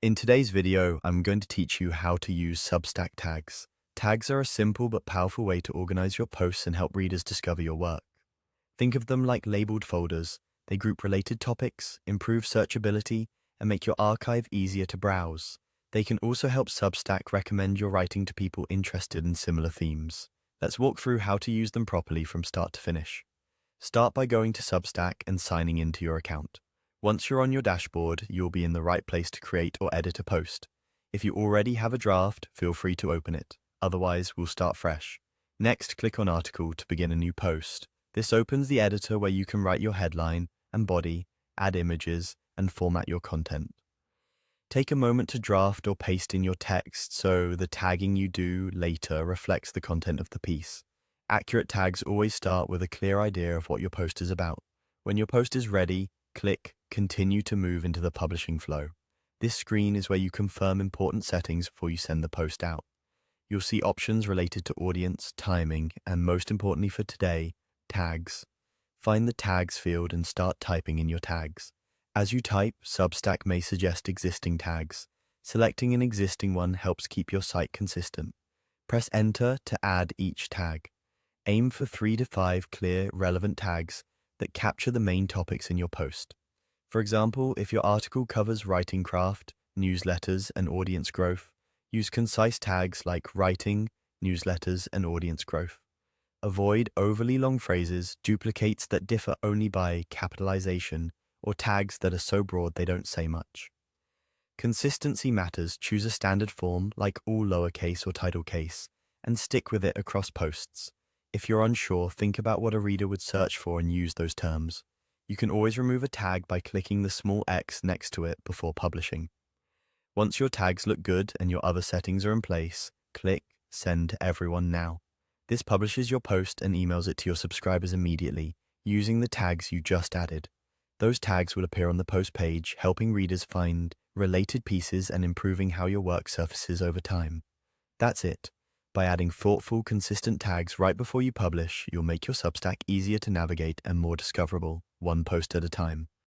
In today's video, I'm going to teach you how to use Substack tags. Tags are a simple but powerful way to organize your posts and help readers discover your work. Think of them like labeled folders. They group related topics, improve searchability, and make your archive easier to browse. They can also help Substack recommend your writing to people interested in similar themes. Let's walk through how to use them properly from start to finish. Start by going to Substack and signing into your account. Once you're on your dashboard, you'll be in the right place to create or edit a post. If you already have a draft, feel free to open it. Otherwise, we'll start fresh. Next, click on Article to begin a new post. This opens the editor where you can write your headline and body, add images, and format your content. Take a moment to draft or paste in your text so the tagging you do later reflects the content of the piece. Accurate tags always start with a clear idea of what your post is about. When your post is ready, click Continue to move into the publishing flow. This screen is where you confirm important settings before you send the post out. You'll see options related to audience, timing, and most importantly for today, tags. Find the tags field and start typing in your tags. As you type, Substack may suggest existing tags. Selecting an existing one helps keep your site consistent. Press Enter to add each tag. Aim for 3 to 5 clear, relevant tags that capture the main topics in your post. For example, if your article covers writing craft, newsletters, and audience growth, use concise tags like writing, newsletters, and audience growth. Avoid overly long phrases, duplicates that differ only by capitalization, or tags that are so broad they don't say much. Consistency matters. Choose a standard form like all lowercase or title case, and stick with it across posts. If you're unsure, think about what a reader would search for and use those terms. You can always remove a tag by clicking the small X next to it before publishing. Once your tags look good and your other settings are in place, click Send to Everyone Now. This publishes your post and emails it to your subscribers immediately, using the tags you just added. Those tags will appear on the post page, helping readers find related pieces and improving how your work surfaces over time. That's it. By adding thoughtful, consistent tags right before you publish, you'll make your Substack easier to navigate and more discoverable, one post at a time.